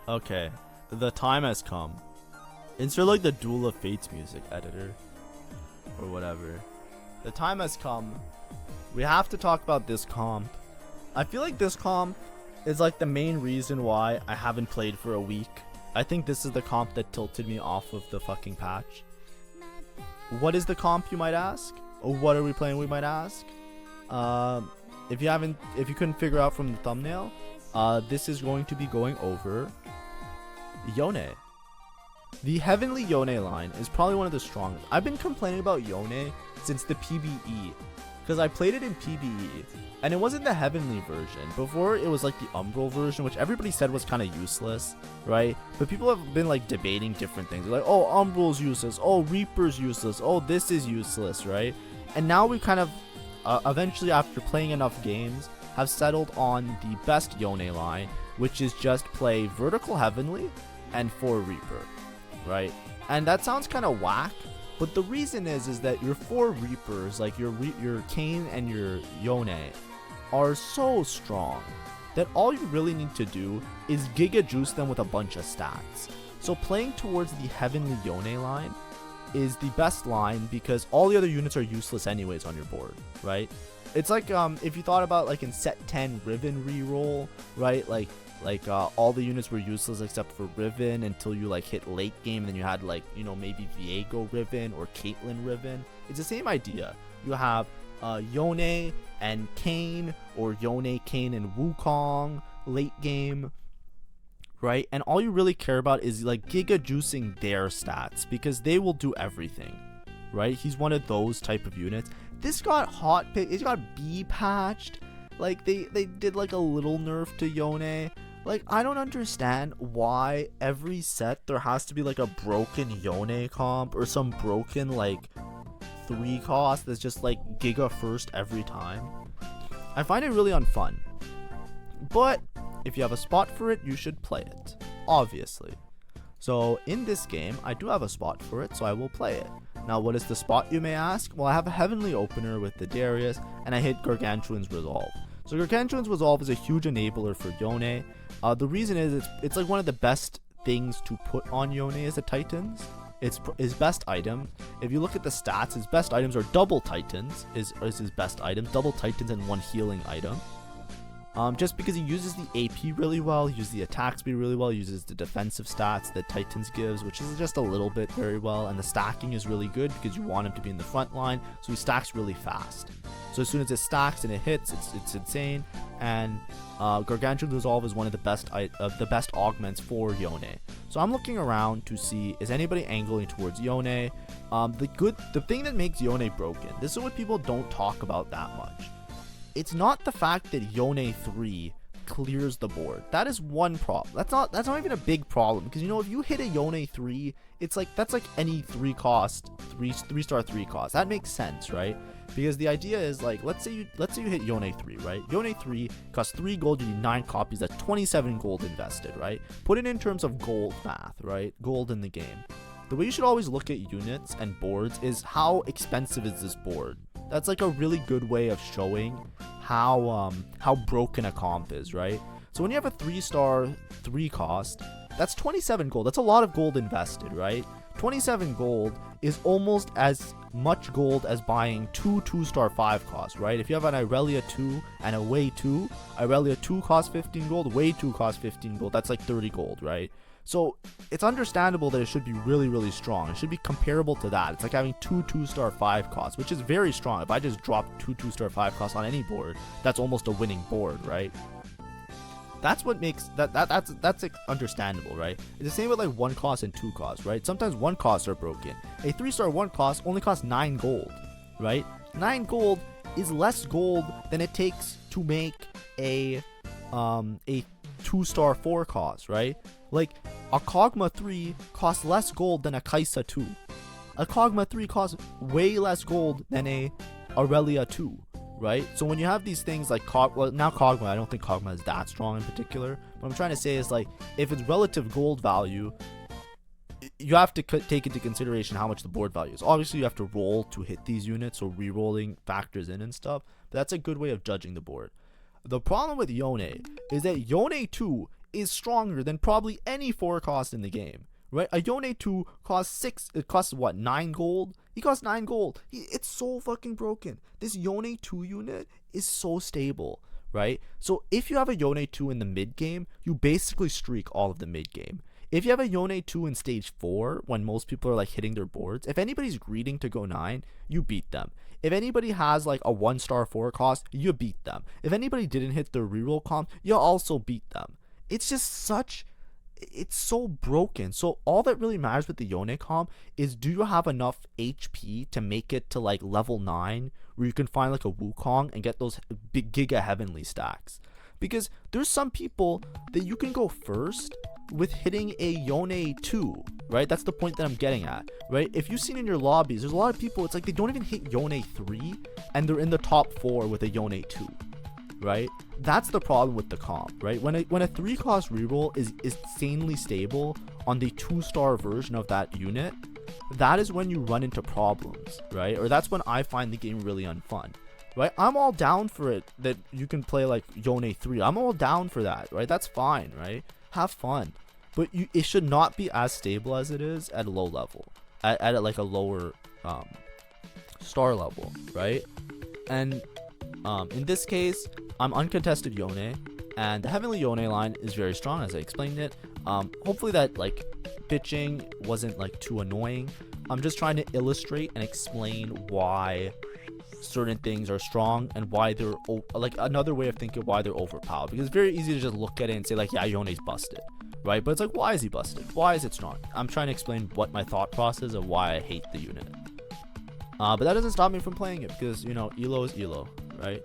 Okay, the time has come. Insert like the Duel of Fates music editor or whatever. The time has come. We have to talk about this comp. I feel like this comp is like the main reason why I haven't played for a week. I think this is the comp that tilted me off of the fucking patch. What is the comp, you might ask? Or what are we playing, we might ask? If you couldn't figure out from the thumbnail, this is going to be going over Yone. The Heavenly Yone line is probably one of the strongest. I've been complaining about Yone since the PBE, because I played it in PBE, and it wasn't the Heavenly version. Before, it was like the Umbral version, which everybody said was kind of useless, right? But people have been like debating different things. They're like, oh, Umbral's useless, oh, Reaper's useless, oh, this is useless, right? And now we kind of, eventually after playing enough games, have settled on the best Yone line, which is just play Vertical Heavenly and 4 Reaper, right? And that sounds kind of whack, but the reason is that your 4 Reapers, like your Kayn and your Yone, are so strong that all you really need to do is Giga Juice them with a bunch of stats. So playing towards the Heavenly Yone line is the best line because all the other units are useless anyways on your board, right? It's like if you thought about like in set 10 Riven reroll, right? Like all the units were useless except for Riven until you like hit late game, and then you had like, you know, maybe Viego Riven or Caitlyn Riven. It's the same idea. You have Yone and Kayn, or Yone, Kayn, and Wukong late game, right? And all you really care about is like Giga Juicing their stats because they will do everything, right? He's one of those type of units. This got hot pick. It got B patched. Like they did like a little nerf to Yone. Like, I don't understand why every set there has to be like a broken Yone comp or some broken like 3 cost that's just like Giga first every time. I find it really unfun. But if you have a spot for it, you should play it, obviously. So in this game, I do have a spot for it, so I will play it. Now, what is the spot, you may ask? Well, I have a Heavenly Opener with the Darius, and I hit Gargantuan's Resolve. So Gargantuan's Resolve is a huge enabler for Yone. The reason is it's like one of the best things to put on Yone as the Titans. It's his best item. If you look at the stats, his best items are double Titans is his best items. Double Titans and 1 healing item. Just because he uses the AP really well, he uses the attack speed really well, he uses the defensive stats that Titans gives, which is just a little bit very well, and the stacking is really good because you want him to be in the front line, so he stacks really fast. So as soon as it stacks and it hits, it's insane, and Gargantuan's Resolve is one of the best augments for Yone. So I'm looking around to see, is anybody angling towards Yone? The thing that makes Yone broken, this is what people don't talk about that much. It's not the fact that Yone 3 clears the board. That is one problem. That's not even a big problem, because you know, if you hit a Yone 3, it's like that's like any 3 cost, 3-star 3 cost. That makes sense, right? Because the idea is like, let's say you hit Yone 3, right? Yone 3 costs 3 gold, you need 9 copies, that's 27 gold invested, right? Put it in terms of gold math, right? Gold in the game. The way you should always look at units and boards is how expensive is this board? That's like a really good way of showing how broken a comp is, right? So when you have a 3-star 3 cost, that's 27 gold. That's a lot of gold invested, right? 27 gold is almost as much gold as buying 2-star 5 costs, right? If you have an Irelia 2 and a Wei 2, Irelia 2 costs 15 gold, Wei 2 costs 15 gold. That's like 30 gold, right? So it's understandable that it should be really, really strong. It should be comparable to that. It's like having 2-star 5 costs, which is very strong. If I just drop 2-star 5 costs on any board, that's almost a winning board, right? That's what makes that's understandable, right? It's the same with like 1 cost and 2 costs, right? Sometimes 1 costs are broken. A 3-star 1 cost only costs 9 gold, right? 9 gold is less gold than it takes to make a 2-star 4 cost, right? Like, a Kog'Maw 3 costs less gold than a Kai'Sa 2. A Kog'Maw 3 costs way less gold than a Aurelia 2, right? So when you have these things like now Kog'Maw, I don't think Kog'Maw is that strong in particular. What I'm trying to say is, like, if it's relative gold value, you have to take into consideration how much the board value is. Obviously, you have to roll to hit these units, so re-rolling factors in and stuff, but that's a good way of judging the board. The problem with Yone is that Yone 2 is stronger than probably any 4 cost in the game, right? A Yone 2 costs 6, it costs what, 9 gold? He costs 9 gold. It's so fucking broken. This Yone 2 unit is so stable, right? So if you have a Yone 2 in the mid game, you basically streak all of the mid game. If you have a Yone 2 in stage 4, when most people are like hitting their boards, if anybody's greeting to go 9, you beat them. If anybody has like a 1-star 4 cost, you beat them. If anybody didn't hit their reroll comp, you also beat them. It's just such, it's so broken. So all that really matters with the Yone comp is, do you have enough HP to make it to like level 9 where you can find like a Wukong and get those big Giga Heavenly stacks? Because there's some people that you can go first with hitting a Yone 2, right? That's the point that I'm getting at, right? If you've seen in your lobbies, there's a lot of people, it's like they don't even hit Yone 3 and they're in the top 4 with a Yone 2, right? That's the problem with the comp, right? When a 3-cost reroll is insanely stable on the 2-star version of that unit, that is when you run into problems, right? Or that's when I find the game really unfun. Right, I'm all down for it that you can play like Yone 3. I'm all down for that, right? That's fine, right? Have fun, but it should not be as stable as it is at a low level, at like a lower star level, right? And in this case, I'm uncontested Yone, and the Heavenly Yone line is very strong, as I explained it. Hopefully that like bitching wasn't like too annoying. I'm just trying to illustrate and explain why certain things are strong and why they're like another way of thinking why they're overpowered, because it's very easy to just look at it and say like, yeah, Yone's busted, right? But it's like, why is he busted? Why is it strong? I'm trying to explain what my thought process of why I hate the unit, but that doesn't stop me from playing it, because you know, elo is elo, right?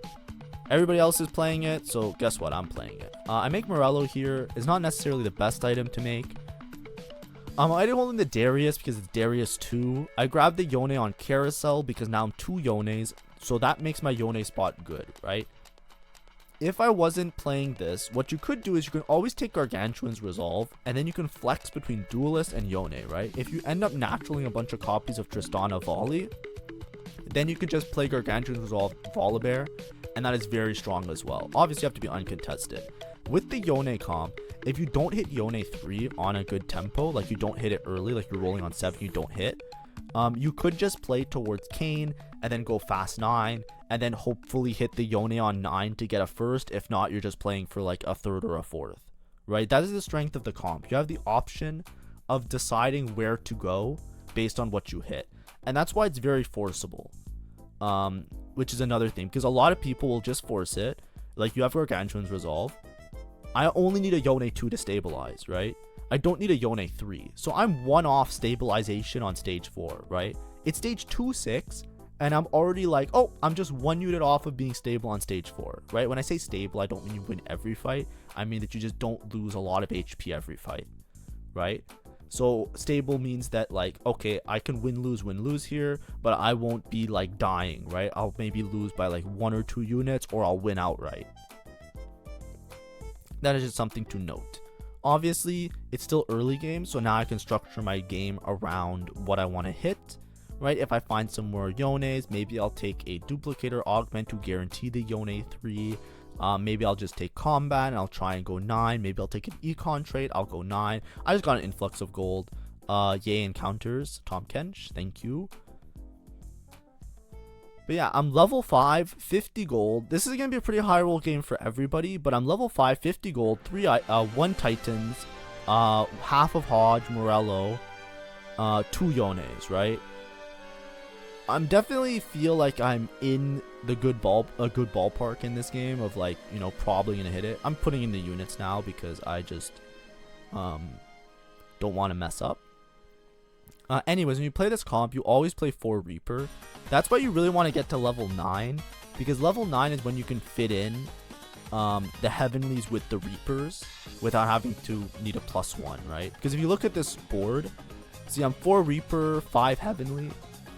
Everybody else is playing it, so guess what, I'm playing it. I make Morello here. Is not necessarily the best item to make. I didn't hold in the Darius because it's Darius 2. I grabbed the Yone on Carousel because now I'm 2 Yones, so that makes my Yone spot good, right? If I wasn't playing this, what you could do is you can always take Gargantuan's Resolve, and then you can flex between Duelist and Yone, right? If you end up naturalling a bunch of copies of Tristana Volley, then you can just play Gargantuan's Resolve Volibear, and that is very strong as well. Obviously, you have to be uncontested. With the Yone comp, if you don't hit Yone 3 on a good tempo, like you don't hit it early, like you're rolling on 7, you don't hit, you could just play towards Kane and then go fast 9 and then hopefully hit the Yone on 9 to get a first. If not, you're just playing for like a 3rd or a 4th, right? That is the strength of the comp. You have the option of deciding where to go based on what you hit, and that's why it's very forceable, which is another thing, because a lot of people will just force it. Like, you have Gargantuan's Resolve. I only need a Yone 2 to stabilize, right? I don't need a Yone 3. So I'm 1 off stabilization on stage 4, right? It's stage 2-6, and I'm already like, oh, I'm just 1 unit off of being stable on stage 4, right? When I say stable, I don't mean you win every fight. I mean that you just don't lose a lot of HP every fight, right? So stable means that, like, okay, I can win, lose here, but I won't be like dying, right? I'll maybe lose by like 1 or 2 units, or I'll win outright. That is just something to note. Obviously, it's still early game, so now I can structure my game around what I want to hit, right? If I find some more Yones, maybe I'll take a Duplicator Augment to guarantee the Yone 3. Maybe I'll just take Combat and I'll try and go 9. Maybe I'll take an Econ trait, I'll go 9. I just got an influx of gold. Yay encounters, Tom Kench, thank you. But yeah, I'm level 5, 50 gold. This is going to be a pretty high roll game for everybody, but I'm level 5, 50 gold, 1 Titans, half of Hodge, Morello, 2 Yones, right? I'm definitely feel like I'm in the good ballpark in this game of, like, you know, probably going to hit it. I'm putting in the units now because I just don't want to mess up. Anyways, when you play this comp, you always play 4 Reaper. That's why you really want to get to level 9, because level 9 is when you can fit in the Heavenlies with the Reapers without having to need a +1, right? Because if you look at this board, see, I'm 4 Reaper, 5 Heavenly.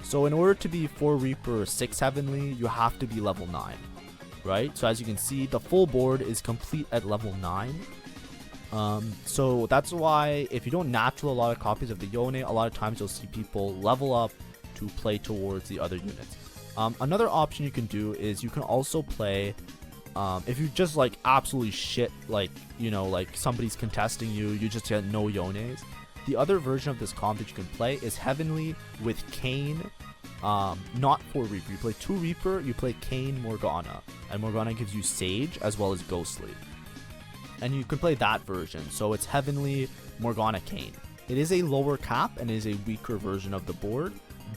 So in order to be 4 Reaper, 6 Heavenly, you have to be level 9, right? So as you can see, the full board is complete at level 9. So that's why if you don't natural a lot of copies of the Yone, a lot of times you'll see people level up to play towards the other units. Another option you can do is you can also play If you just like absolutely shit, like, you know, like somebody's contesting you, you just get no Yones. The other version of this comp that you can play is Heavenly with Kayn, not 4 Reaper. You play 2 Reaper, you play Kayn, Morgana, and Morgana gives you Sage as well as Ghostly. And you can play that version, so it's Heavenly, Morgana, Kayn. It is a lower cap and is a weaker version of the board,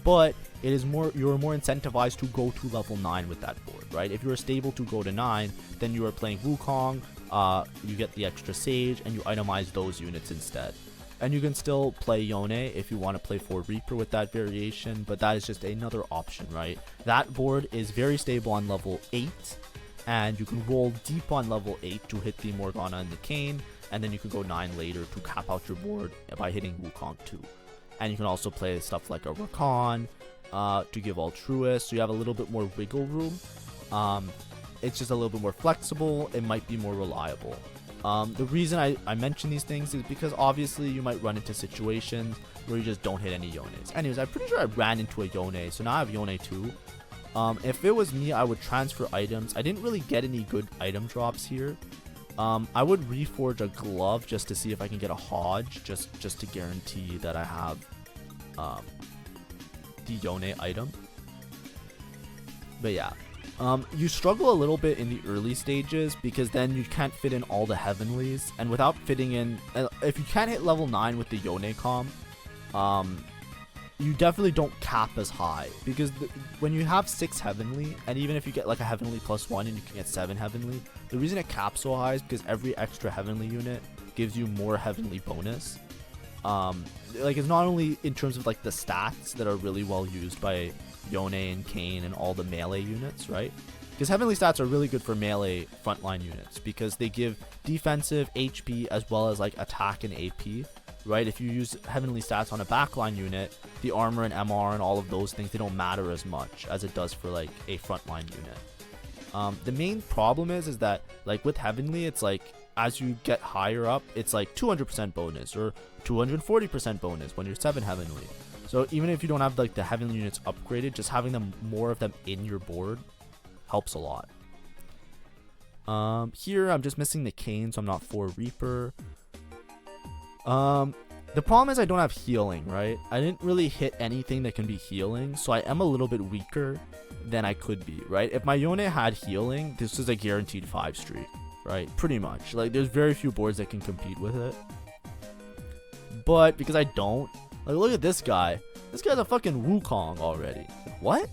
but it is more, you're more incentivized to go to level 9 with that board, right? If you're stable to go to 9, then you are playing Wukong, you get the extra Sage, and you itemize those units instead. And you can still play Yone if you want to play 4 Reaper with that variation, but that is just another option, right? That board is very stable on level 8, and you can roll deep on level 8 to hit the Morgana and the Kayn, and then you can go 9 later to cap out your board by hitting Wukong too. And you can also play stuff like a Rakan to give Altruist, so you have a little bit more wiggle room. It's just a little bit more flexible, it might be more reliable. The reason I mention these things is because obviously you might run into situations where you just don't hit any Yones. Anyways, I'm pretty sure I ran into a Yone, so now I have Yone too. If it was me, I would transfer items. I didn't really get any good item drops here. I would reforge a glove just to see if I can get a Hodge, just to guarantee that I have the Yone item. But yeah. You struggle a little bit in the early stages because then you can't fit in all the Heavenlies, and without fitting in, if you can't hit level 9 with the Yone comp, you definitely don't cap as high, because when you have 6 Heavenly, and even if you get like a Heavenly +1 and you can get 7 Heavenly, the reason it caps so high is because every extra Heavenly unit gives you more Heavenly bonus. Like, it's not only in terms of like the stats that are really well used by Yone and Kayn and all the melee units, right? Because Heavenly stats are really good for melee frontline units because they give defensive, HP, as well as like attack and AP, right? If you use Heavenly stats on a backline unit, the armor and MR and all of those things, they don't matter as much as it does for like a frontline unit. The main problem is that like with Heavenly, it's like as you get higher up, it's like 200% bonus or 240% bonus when you're 7 Heavenly. So even if you don't have like the Heavenly units upgraded, just having them, more of them in your board helps a lot. Here I'm just missing the Kayn, so I'm not 4 Reaper. The problem is I don't have healing, right? I didn't really hit anything that can be healing, so I am a little bit weaker than I could be, right? If my Yone had healing, this is a guaranteed 5 streak, right? Pretty much. Like, there's very few boards that can compete with it. But because I don't, like, look at this guy. This guy's a fucking Wukong already. Like, what?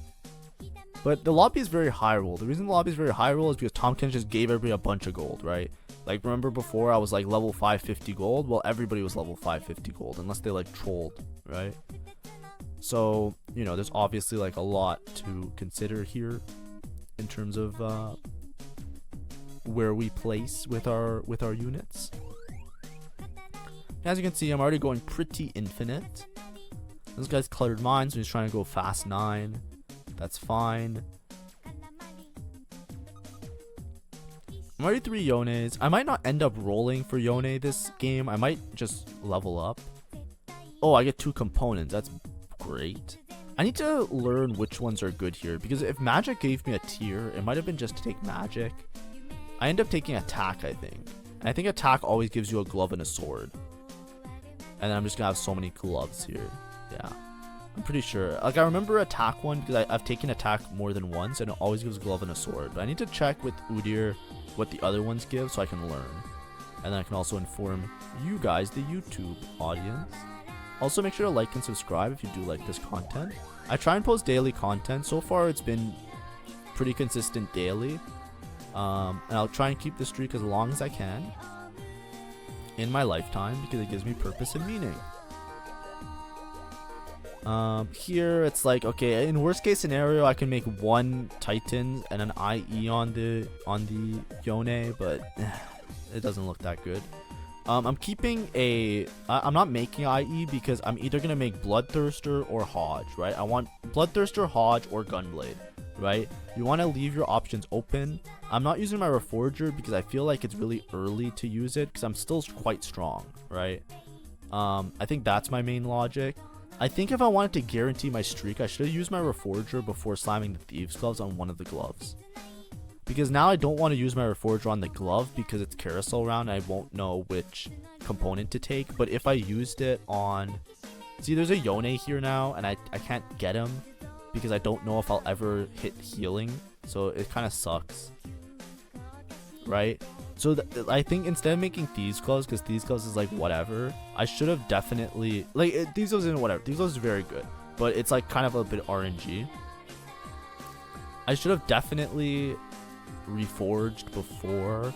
But the lobby is very high roll. The reason the lobby is very high roll is because Tompkins just gave everybody a bunch of gold, right? Like, remember before I was like level 550 gold? Well, everybody was level 550 gold unless they like trolled, right? So, you know, there's obviously like a lot to consider here in terms of where we place with our units. As you can see, I'm already going pretty infinite. This guy's cluttered mine, so he's trying to go fast 9. That's fine. I'm already 3 Yones. I might not end up rolling for Yone this game. I might just level up. Oh, I get 2 components. That's great. I need to learn which ones are good here, because if magic gave me a tier, it might have been just to take magic. I end up taking attack, I think. And I think attack always gives you a glove and a sword. And then I'm just gonna have so many gloves here. Yeah, I'm pretty sure. Like, I remember attack one because I've taken attack more than once, and it always gives a glove and a sword. But I need to check with Udyr what the other ones give so I can learn. And then I can also inform you guys, the YouTube audience. Also, make sure to like and subscribe if you do like this content. I try and post daily content. So far, it's been pretty consistent daily. And I'll try and keep the streak as long as I can in my lifetime because it gives me purpose and meaning. Here it's like, okay, in worst case scenario I can make 1 Titan and an IE on the Yone, but it doesn't look that good. I'm keeping I'm not making IE because I'm either gonna make Bloodthirster or Hodge, right? I want Bloodthirster, Hodge, or Gunblade, right? You want to leave your options open. I'm not using my Reforger because I feel like it's really early to use it because I'm still quite strong, right? I think that's my main logic. I think if I wanted to guarantee my streak, I should have used my Reforger before slamming the Thieves Gloves on one of the gloves. because now I don't want to use my Reforger on the glove because it's carousel round and I won't know which component to take. But if I used it on, see, there's a Yone here now and I can't get him because I don't know if I'll ever hit healing, so it kind of sucks, right? So I think instead of making Thieves Gloves, because Thieves Gloves is like whatever, I should have definitely, like, Thieves Gloves isn't whatever, Thieves Gloves is very good, but it's like kind of a bit RNG. I should have definitely reforged before,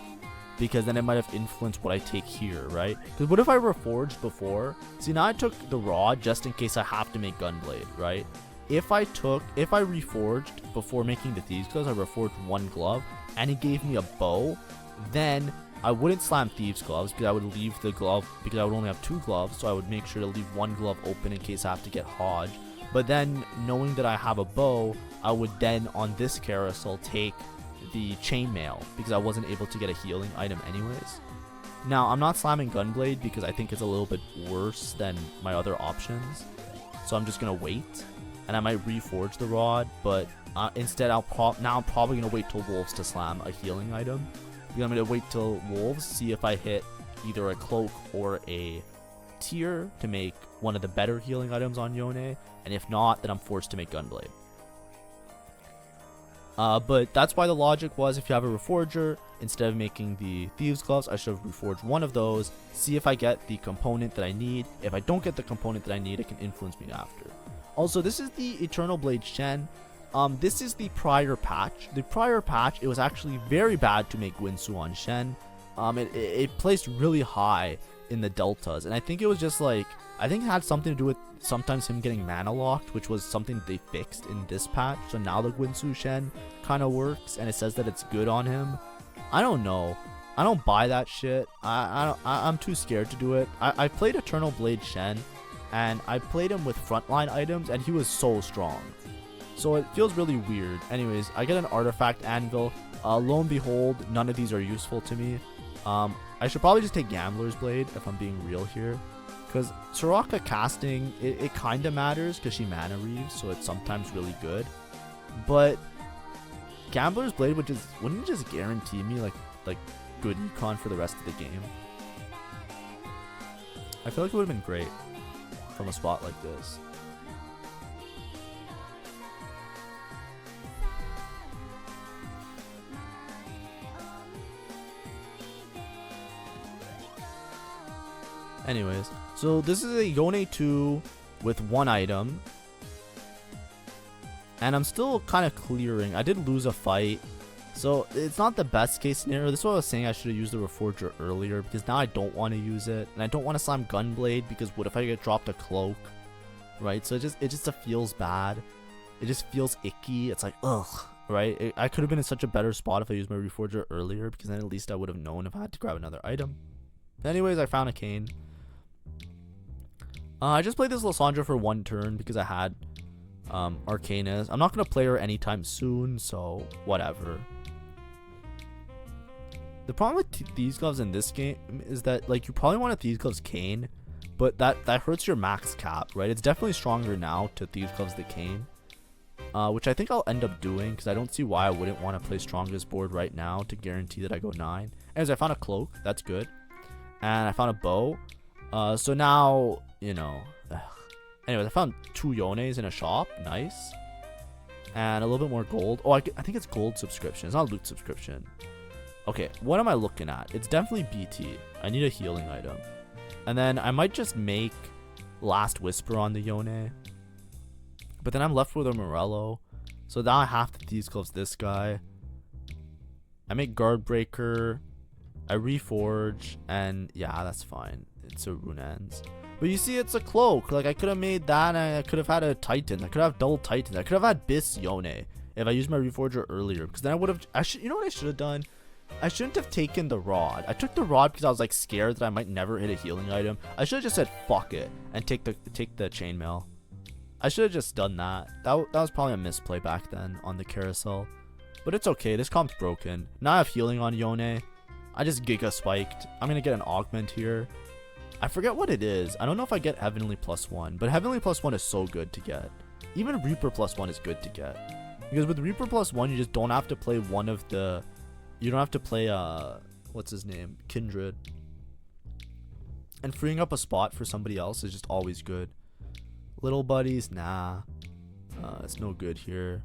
because then it might have influenced what I take here, right? Because what if I reforged before? See, now I took the rod just in case I have to make Gunblade, right? If I reforged before making the Thieves Gloves, I reforged one glove and it gave me a bow, then I wouldn't slam Thieves Gloves because I would leave the glove, because I would only have 2 gloves, so I would make sure to leave one glove open in case I have to get Hodge. But then knowing that I have a bow, I would then on this carousel take the chainmail because I wasn't able to get a healing item anyways. Now I'm not slamming Gunblade because I think it's a little bit worse than my other options, so I'm just gonna wait, and I might reforge the rod, but instead I'm probably gonna wait till Wolves to slam a healing item. I'm gonna wait till Wolves, see if I hit either a cloak or a tier to make one of the better healing items on Yone, and if not, then I'm forced to make Gunblade. But that's why the logic was, if you have a Reforger, instead of making the Thieves Gloves, I should have reforged one of those, see if I get the component that I need. If I don't get the component that I need, it can influence me after. Also, this is the Eternal Blade Shen. This is the prior patch. The prior patch, it was actually very bad to make Guinsoo on Shen. It placed really high in the deltas, and I think it was just like, I think it had something to do with sometimes him getting mana locked, which was something they fixed in this patch. So now the Guinsoo Shen kind of works, and it says that it's good on him. I don't know. I don't buy that shit. I'm too scared to do it. I played Eternal Blade Shen, and I played him with frontline items, and he was so strong. So it feels really weird. Anyways, I get an artifact anvil. Lo and behold, none of these are useful to me. I should probably just take Gambler's Blade if I'm being real here, because Soraka casting, it kind of matters because she mana reaves, so it's sometimes really good. But Gambler's Blade wouldn't it just guarantee me like good econ for the rest of the game? I feel like it would have been great from a spot like this. Anyways, so this is a Yone 2 with 1 item, and I'm still kind of clearing. I did lose a fight, so it's not the best case scenario. This is what I was saying, I should have used the Reforger earlier, because now I don't want to use it, and I don't want to slam Gunblade because what if I get dropped a cloak, right? So it just feels bad. It just feels icky. It's like, ugh, right? I could have been in such a better spot if I used my Reforger earlier, because then at least I would have known if I had to grab another item. But anyways, I found a cane. I just played this Lysandra for 1 turn because I had Arcanus. I'm not going to play her anytime soon, so whatever. The problem with Thieves Gloves in this game is that, like, you probably want a Thieves Gloves cane, but that hurts your max cap, right? It's definitely stronger now to Thieves Gloves the cane, which I think I'll end up doing because I don't see why I wouldn't want to play strongest board right now to guarantee that I go 9. Anyways, I found a cloak. That's good. And I found a bow. So now, you know, anyways, I found 2 Yones in a shop. Nice. And a little bit more gold. Oh, I think it's gold subscription. It's not loot subscription. Okay, what am I looking at? It's definitely BT. I need a healing item. And then I might just make Last Whisper on the Yone. But then I'm left with a Morello. So now I have to Thieves Gloves this guy. I make Guard Breaker. I reforge. And yeah, that's fine. It's a Runans. But you see, it's a cloak. Like, I could have made that, and I could have had a Titan. I could have double Titans. I could have had Bis Yone if I used my Reforger earlier. Because then I would have... You know what I should have done? I shouldn't have taken the rod. I took the rod because I was, like, scared that I might never hit a healing item. I should have just said, fuck it, and take the chainmail. I should have just done that. That was probably a misplay back then on the carousel. But it's okay. This comp's broken. Now I have healing on Yone. I just Giga Spiked. I'm going to get an Augment here. I forget what it is. I don't know if I get Heavenly +1, but Heavenly +1 is so good to get. Even Reaper +1 is good to get. Because with Reaper +1, you just don't have to play one of the... You don't have to play, what's his name? Kindred. And freeing up a spot for somebody else is just always good. Little buddies, nah. It's no good here.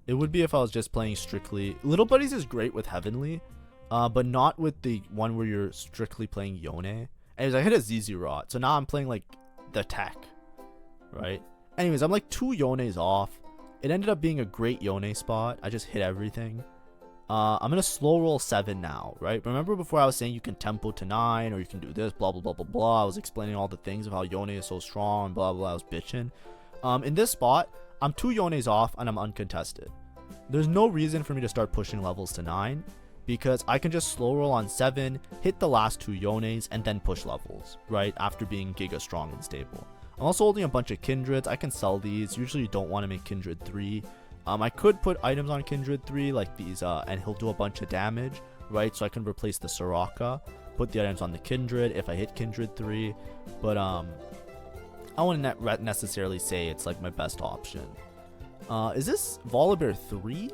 It would be if I was just playing strictly... Little buddies is great with Heavenly, but not with the one where you're strictly playing Yone. Anyways, I hit a ZZ Rot, so now I'm playing, like, the tech. Right? Anyways, I'm like 2 Yones off. It ended up being a great Yone spot. I just hit everything. I'm gonna slow roll 7 now, right? Remember before I was saying you can tempo to 9 or you can do this, blah blah blah blah blah. I was explaining all the things of how Yone is so strong, blah blah blah. I was bitching. In this spot, I'm 2 Yones off and I'm uncontested. There's no reason for me to start pushing levels to 9 because I can just slow roll on 7, hit the last 2 Yones, and then push levels, right? After being giga strong and stable. I'm also holding a bunch of Kindreds. I can sell these. Usually you don't want to make Kindred 3. I could put items on Kindred 3 like these, and he'll do a bunch of damage, right? So I can replace the Soraka, put the items on the Kindred if I hit Kindred 3. But I wouldn't necessarily say it's like my best option. Is this Volibear 3?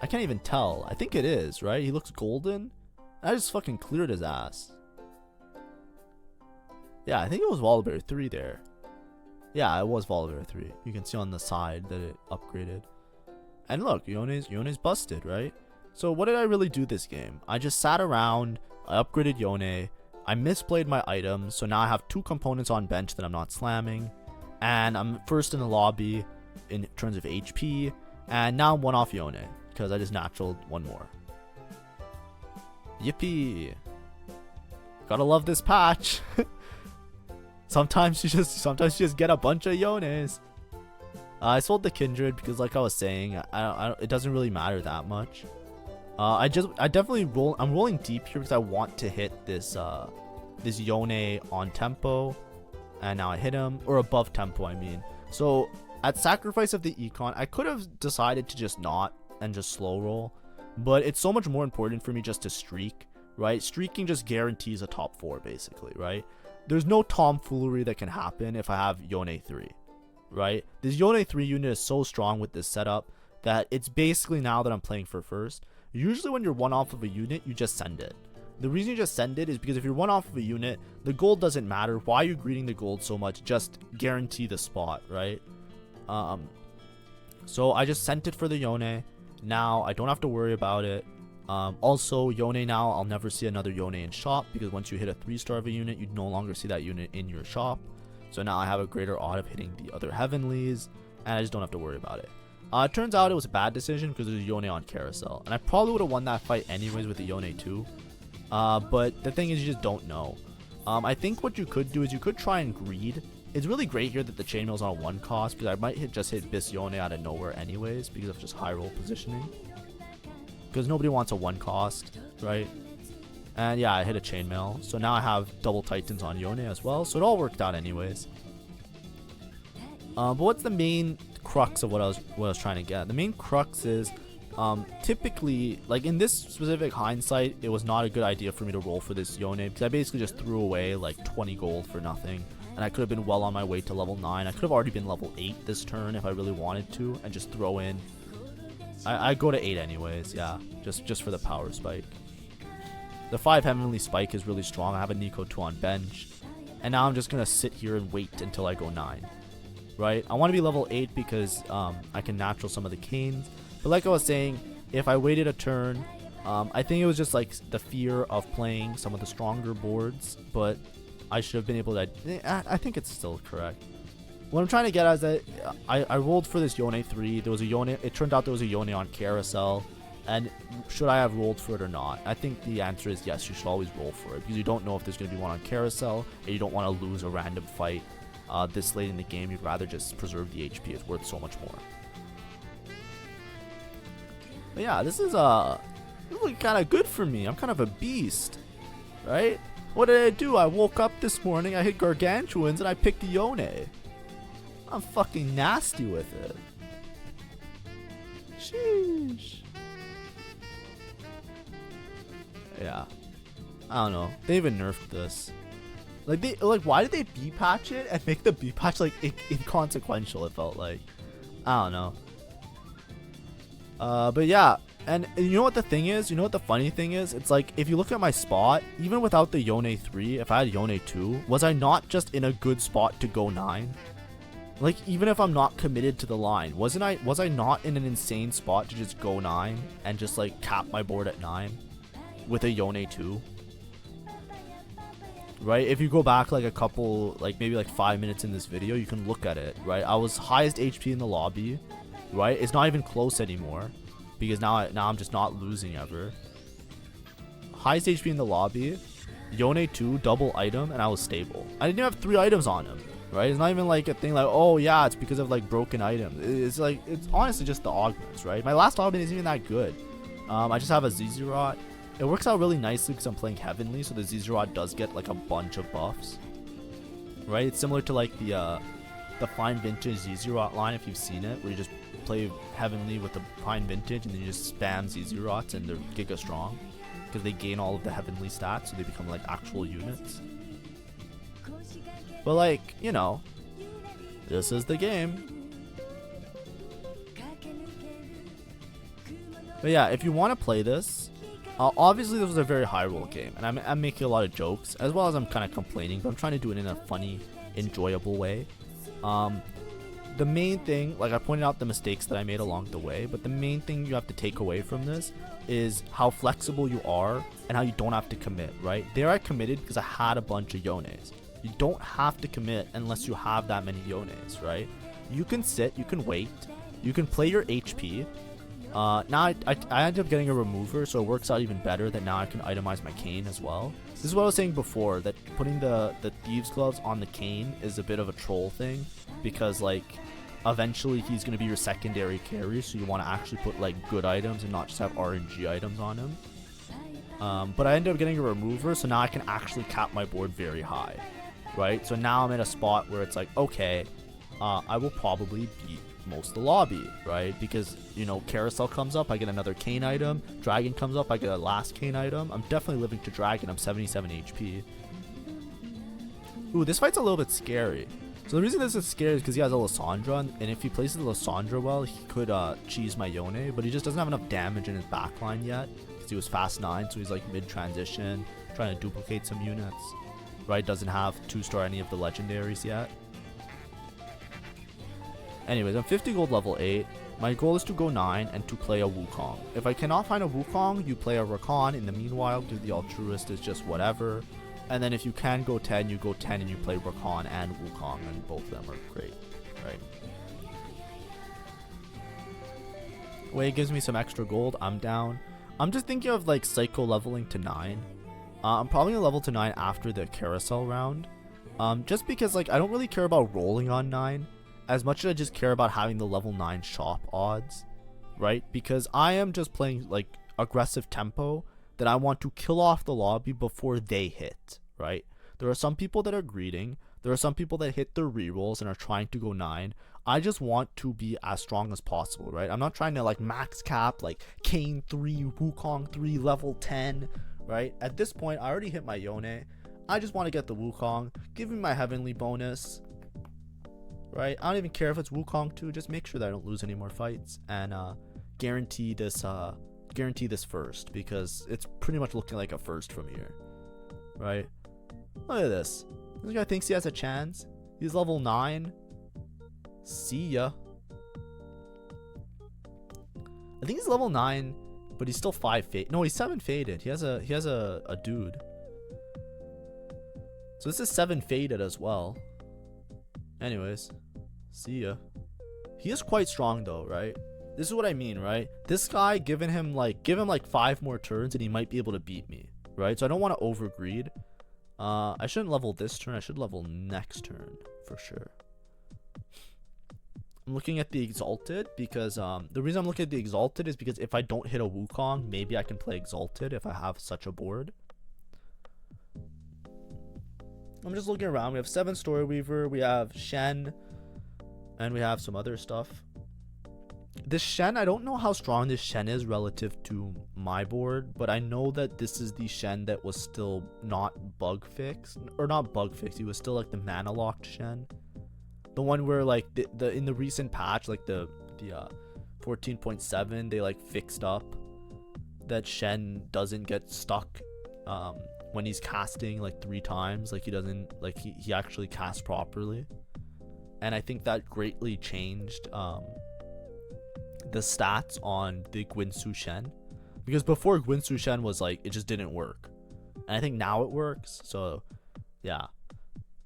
I can't even tell. I think it is, right? He looks golden. I just fucking cleared his ass. Yeah, I think it was Volibear 3 there. Yeah, it was Volibear 3. You can see on the side that it upgraded. And look, Yone's busted, right? So what did I really do this game? I just sat around, I upgraded Yone, I misplayed my items, so now I have 2 components on bench that I'm not slamming, and I'm first in the lobby in terms of HP, and now I'm 1 off Yone, because I just naturaled 1 more. Yippee! Gotta love this patch! Sometimes you just get a bunch of Yones. I sold the Kindred because, like I was saying, it doesn't really matter that much. I'm rolling deep here because I want to hit this this Yone on tempo, and now I hit him, or above tempo, I mean. So at sacrifice of the econ, I could have decided to just not and just slow roll, but it's so much more important for me just to streak, right? Streaking just guarantees a top 4 basically, right? There's no tomfoolery that can happen if I have Yone 3, right? This Yone 3 unit is so strong with this setup that it's basically now that I'm playing for first. Usually when you're 1 off of a unit, you just send it. The reason you just send it is because if you're 1 off of a unit, the gold doesn't matter. Why are you greeting the gold so much? Just guarantee the spot, right? So I just sent it for the Yone. Now I don't have to worry about it. Also, Yone now, I'll never see another Yone in shop because once you hit a 3-star of a unit, you no longer see that unit in your shop. So now I have a greater odd of hitting the other Heavenlies, and I just don't have to worry about it. It turns out it was a bad decision because there's Yone on Carousel, and I probably would have won that fight anyways with the Yone too. But the thing is, you just don't know. I think what you could do is you could try and greed. It's really great here that the chainmail's on a 1 cost because I might just hit Bis Yone out of nowhere anyways because of just high roll positioning. Because nobody wants a 1 cost, right? And yeah, I hit a chainmail. So now I have double Titans on Yone as well. So it all worked out anyways. But what's the main crux of what I was trying to get? The main crux is typically, like in this specific hindsight, it was not a good idea for me to roll for this Yone because I basically just threw away like 20 gold for nothing. And I could have been well on my way to level 9. I could have already been level 8 this turn if I really wanted to and just throw in. I go to 8 anyways, yeah, just for the power spike. The 5 Heavenly Spike is really strong. I have a Nico 2 on bench. And now I'm just going to sit here and wait until I go 9. Right? I want to be level 8 because I can natural some of the canes. But like I was saying, if I waited a turn, I think it was just like the fear of playing some of the stronger boards. But I should have been able to... I think it's still correct. What I'm trying to get at is that I rolled for this Yone 3. There was a Yone. It turned out there was a Yone on Carousel. And should I have rolled for it or not? I think the answer is yes, you should always roll for it. Because you don't know if there's going to be one on Carousel. And you don't want to lose a random fight this late in the game. You'd rather just preserve the HP. It's worth so much more. But yeah, this is looking kind of good for me. I'm kind of a beast. Right? What did I do? I woke up this morning. I hit Gargantuans and I picked Yone. I'm fucking nasty with it. Sheesh. Yeah. I don't know. They even nerfed this. Like why did they B-patch it and make the B-patch like inconsequential, it felt like. I don't know. But yeah, and you know what the thing is? You know what the funny thing is? It's like, if you look at my spot, even without the Yone 3, if I had Yone 2, was I not just in a good spot to go 9? Like, even if I'm not committed to the line, was I not in an insane spot to just go 9 and just like cap my board at 9 with a Yone 2? Right? If you go back like a couple, like maybe like 5 minutes in this video, you can look at it, right? I was highest HP in the lobby, right? It's not even close anymore because now I'm just not losing ever. Highest HP in the lobby, Yone 2, double item, and I was stable. I didn't even have 3 items on him, right? It's not even like a thing like, oh yeah, it's because of like broken items. It's like, it's honestly just the augments, right? My last augment isn't even that good. I just have a Zizurot. It works out really nicely because I'm playing Heavenly, so the Zizurot does get like a bunch of buffs, right? It's similar to like the Fine Vintage Zizurot line, if you've seen it, where you just play Heavenly with the Fine Vintage and then you just spam Zizurots and they're giga strong because they gain all of the Heavenly stats, so they become like actual units. But like, you know, this is the game. But yeah, if you want to play this, obviously this was a very high roll game, and I'm making a lot of jokes, as well as I'm kind of complaining, but I'm trying to do it in a funny, enjoyable way. The main thing, like I pointed out the mistakes that I made along the way, but the main thing you have to take away from this is how flexible you are and how you don't have to commit, right? There I committed because I had a bunch of Yones. You don't have to commit unless you have that many Yones, right? You can sit, you can wait, you can play your HP. Now I ended up getting a remover, so it works out even better that now I can itemize my cane as well. This is what I was saying before, that putting the thieves gloves on the cane is a bit of a troll thing, because like eventually he's going to be your secondary carry, so you want to actually put like good items and not just have RNG items on him. But I ended up getting a remover, so now I can actually cap my board very high, right? So now I'm in a spot where it's like, okay, I will probably beat most of the lobby, right? Because, you know, carousel comes up, I get another cane item. Dragon comes up, I get a last cane item. I'm definitely living to dragon. I'm 77 HP. Ooh, this fight's a little bit scary. So the reason this is scary is because he has a Lysandra, and if he places the Lysandra well, he could cheese my Yone, but he just doesn't have enough damage in his backline yet because he was fast 9, so he's like mid-transition, trying to duplicate some units, right? Doesn't have 2-star any of the legendaries yet. Anyways, I'm 50 gold level 8. My goal is to go 9 and to play a Wukong. If I cannot find a Wukong, you play a Rakan in the meanwhile, because the Altruist is just whatever. And then if you can go 10, you go 10 and you play Rakan and Wukong, and both of them are great, right? Wei gives me some extra gold. I'm down. I'm just thinking of like psycho leveling to 9. I'm probably gonna level to 9 after the carousel round. Just because like I don't really care about rolling on 9. As much as I just care about having the level 9 shop odds, right? Because I am just playing like aggressive tempo that I want to kill off the lobby before they hit, right? There are some people that are greeting. There are some people that hit their rerolls and are trying to go 9. I just want to be as strong as possible, right? I'm not trying to like max cap like Kane 3, Wukong 3, level 10, right? At this point, I already hit my Yone. I just want to get the Wukong. Give me my heavenly bonus. Right, I don't even care if it's Wukong 2. Just make sure that I don't lose any more fights and guarantee this first, because it's pretty much looking like a first from here. Right, look at this. This guy thinks he has a chance. He's level 9. See ya. I think he's level 9, but he's still 5 fade. No, he's 7 faded. He has a dude. So this is 7 faded as well. Anyways, see ya. He is quite strong though, right? This is what I mean, right? This guy, give him like 5 more turns and he might be able to beat me, right? So I don't want to overgreed. I shouldn't level this turn. I should level next turn for sure. I'm looking at the Exalted because the reason I'm looking at the Exalted is because if I don't hit a Wukong, maybe I can play Exalted if I have such a board. I'm just looking around. We have 7 Story Weaver, we have Shen, and we have some other stuff. This Shen, I don't know how strong this Shen is relative to my board, but I know that this is the Shen that was still not bug fixed, or not bug fixed. He was still like the mana locked Shen, the one where like the in the recent patch, like the 14.7, they like fixed up that Shen doesn't get stuck when he's casting like 3 times. Like he doesn't, like he actually casts properly. And I think that greatly changed the stats on the Guinsu Shen, because before Guinsu Shen was like, it just didn't work, and I think now it works. So yeah,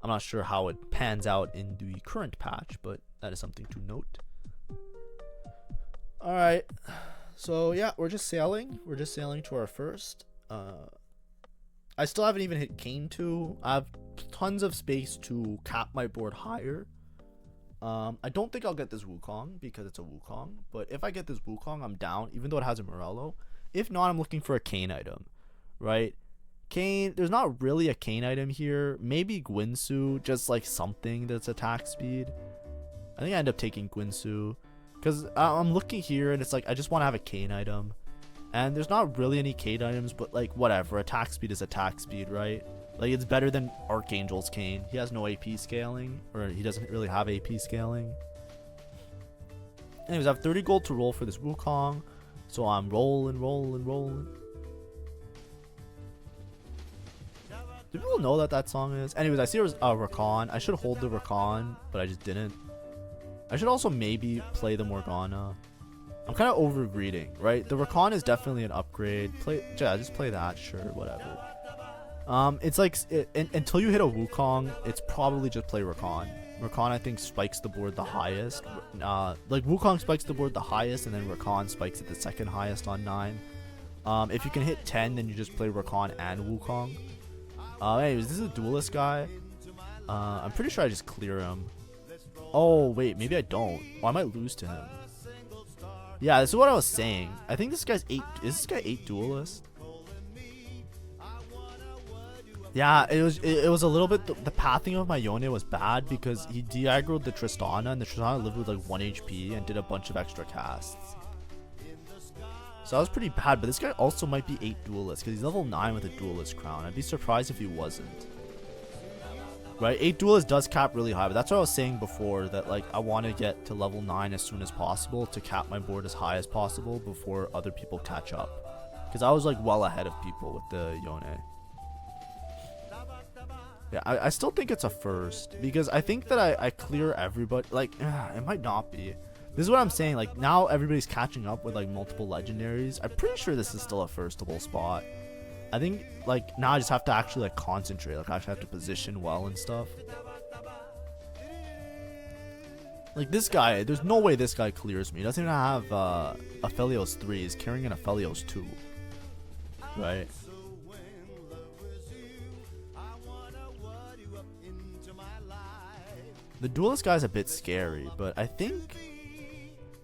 I'm not sure how it pans out in the current patch, but that is something to note. All right, so yeah, we're just sailing to our first. I still haven't even hit Kane 2. I have tons of space to cap my board higher. I don't think I'll get this Wukong because it's a Wukong, but if I get this Wukong, I'm down, even though it has a Morello. If not, I'm looking for a Kane item, right? Kane, there's not really a Kane item here. Maybe Guinsu, just like something that's attack speed. I think I end up taking Guinsu because I'm looking here and it's like I just want to have a Kane item, and there's not really any Kane items, but like whatever, attack speed is attack speed, right? Like it's better than Archangel's Kane. He has no AP scaling, or he doesn't really have AP scaling. Anyways, I have 30 gold to roll for this Wukong, so I'm rolling. Do people know that that song is? Anyways, I see there's a Rakan. I should hold the Rakan, but I just didn't. I should also maybe play the Morgana. I'm kind of overbreeding, right? The Rakan is definitely an upgrade. Yeah, just play that, sure, whatever. It's like until you hit a Wukong, it's probably just play Rakan. Rakan, I think, spikes the board the highest. Like Wukong spikes the board the highest, and then Rakan spikes it the second highest on 9. If you can hit 10, then you just play Rakan and Wukong. Anyways, this is a duelist guy. I'm pretty sure I just clear him. Oh wait, maybe I don't. Oh, I might lose to him. Yeah, this is what I was saying. I think this guy's 8. Is this guy 8 duelist? Yeah, it was a little bit, the pathing of my Yone was bad because he de-aggroed the Tristana, and the Tristana lived with like 1 HP and did a bunch of extra casts. So that was pretty bad, but this guy also might be 8 duelist because he's level 9 with a duelist crown. I'd be surprised if he wasn't. Right, 8 duelist does cap really high, but that's what I was saying before, that like I want to get to level 9 as soon as possible to cap my board as high as possible before other people catch up. Because I was like well ahead of people with the Yone. Yeah, I still think it's a first because I think that I clear everybody. Like, it might not be. This is what I'm saying. Like, now everybody's catching up with like multiple legendaries. I'm pretty sure this is still a firstable spot. I think like now I just have to actually like concentrate. Like, I actually have to position well and stuff. Like this guy, there's no way this guy clears me. He doesn't even have Aphelios 3. He's carrying an Aphelios 2. Right? The duelist guy is a bit scary, but I think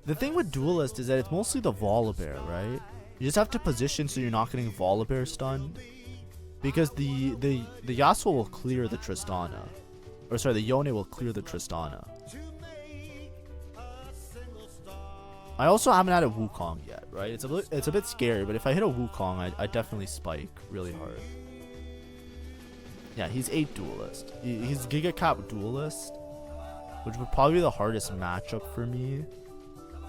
the thing with duelist is that it's mostly the Volibear, right? You just have to position so you're not getting Volibear stunned, because the Yasuo will clear the Tristana, or sorry, the Yone will clear the Tristana. I also haven't had a Wukong yet, right? It's a bit scary, but if I hit a Wukong, I definitely spike really hard. Yeah, he's 8 duelist. He's Giga Cap duelist, which would probably be the hardest matchup for me.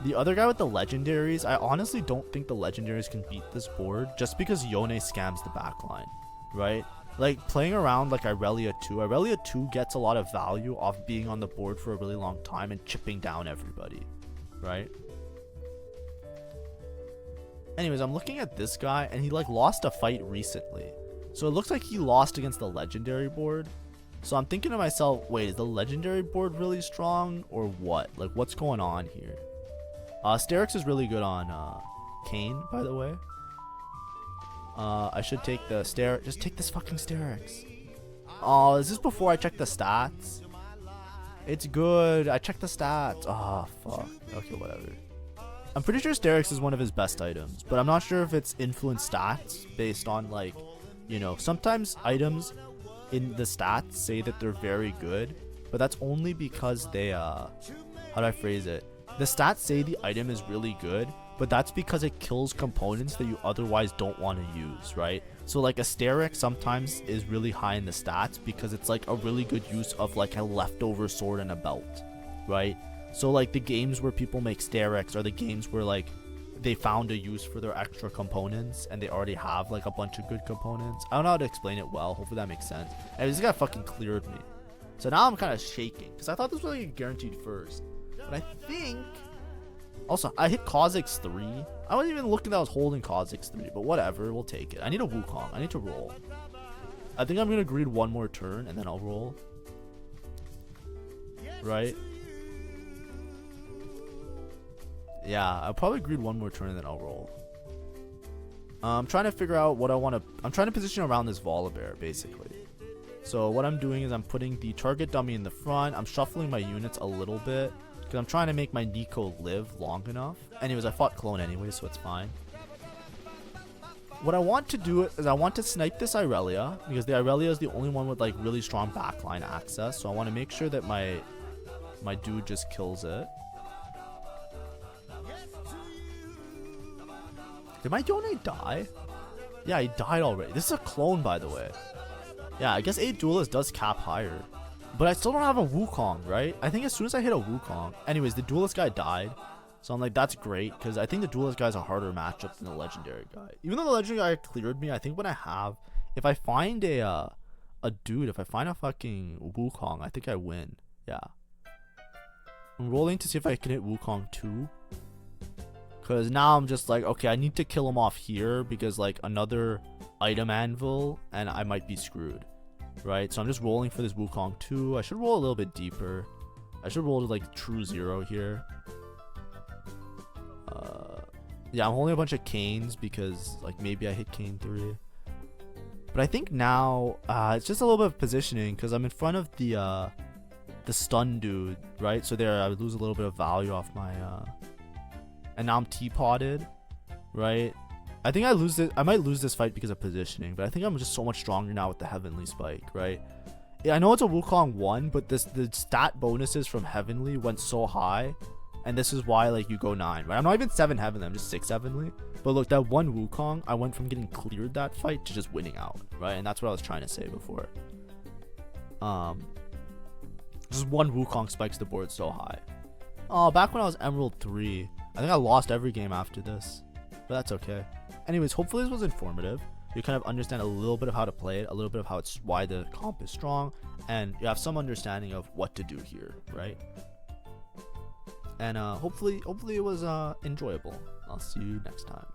The other guy with the legendaries, I honestly don't think the legendaries can beat this board just because Yone scams the backline, right? Like playing around like Irelia 2. Irelia 2 gets a lot of value off being on the board for a really long time and chipping down everybody, right? Anyways, I'm looking at this guy and he like lost a fight recently. So it looks like he lost against the legendary board. So I'm thinking to myself, wait, is the legendary board really strong or what? Like, what's going on here? Sterix is really good on Kane, by the way. I should take the Sterix. Just take this fucking Sterix. Oh, is this before I check the stats? It's good. I checked the stats. Oh, fuck. Okay, whatever. I'm pretty sure Sterix is one of his best items, but I'm not sure if it's influence stats based on, like, you know, sometimes items in the stats say that they're very good, but that's only because they how do I phrase it? The stats say the item is really good, but that's because it kills components that you otherwise don't want to use, right? So like a Sterix sometimes is really high in the stats because it's like a really good use of like a leftover sword and a belt, right? So like the games where people make Starex are the games where like they found a use for their extra components and they already have like a bunch of good components. I don't know how to explain it well. Hopefully that makes sense. And this guy fucking cleared me. So now I'm kind of shaking because I thought this was like a guaranteed first. But I think... Also, I hit Kha'Zix 3. I wasn't even looking that I was holding Kha'Zix 3, but whatever, we'll take it. I need a Wukong. I need to roll. I think I'm going to greed one more turn and then I'll roll. Right? Yeah, I'll probably greed one more turn and then I'll roll. I'm trying to figure out what I want to... I'm trying to position around this Volibear, basically. So what I'm doing is I'm putting the target dummy in the front. I'm shuffling my units a little bit because I'm trying to make my Nico live long enough. Anyways, I fought clone anyway, so it's fine. What I want to do is I want to snipe this Irelia because the Irelia is the only one with like really strong backline access. So I want to make sure that my dude just kills it. Did my Yone die? Yeah, he died already. This is a clone, by the way. Yeah, I guess 8 Duelist does cap higher. But I still don't have a Wukong, right? I think as soon as I hit a Wukong... Anyways, the Duelist guy died. So I'm like, that's great. Because I think the Duelist guy is a harder matchup than the Legendary guy. Even though the Legendary guy cleared me, I think when I have... If I find a dude, if I find a fucking Wukong, I think I win. Yeah. I'm rolling to see if I can hit Wukong too. Because now I'm just like, okay, I need to kill him off here. Because like another... item anvil and I might be screwed, right? So I'm just rolling for this Wukong 2. I should roll a little bit deeper. I should roll to like true 0 here. Yeah, I'm holding a bunch of canes because like maybe I hit cane 3. But I think now it's just a little bit of positioning because I'm in front of the stun dude, right? So there I would lose a little bit of value off my and now I'm T-potted, right? I think I might lose this fight because of positioning, but I think I'm just so much stronger now with the Heavenly Spike, right? Yeah, I know it's a Wukong 1, but the stat bonuses from Heavenly went so high, and this is why like you go 9, right? I'm not even 7 Heavenly, I'm just 6 Heavenly. But look, that one Wukong, I went from getting cleared that fight to just winning out, right? And that's what I was trying to say before. Just one Wukong spikes the board so high. Oh, back when I was Emerald 3, I think I lost every game after this, but that's okay. Anyways, hopefully this was informative. You kind of understand a little bit of how to play it, a little bit of how it's why the comp is strong, and you have some understanding of what to do here, right? And hopefully it was enjoyable. I'll see you next time.